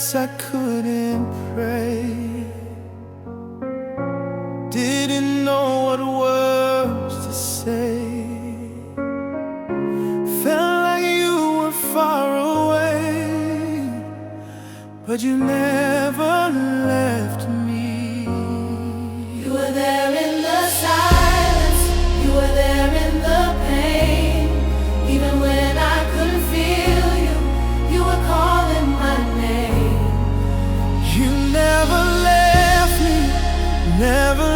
nights I couldn't pray, didn't know what words to say. Felt like you were far away, but you never left me. You were there in the silence, you were there in the pain. Even when I couldn't feel you, you were calling my name. You never left me, never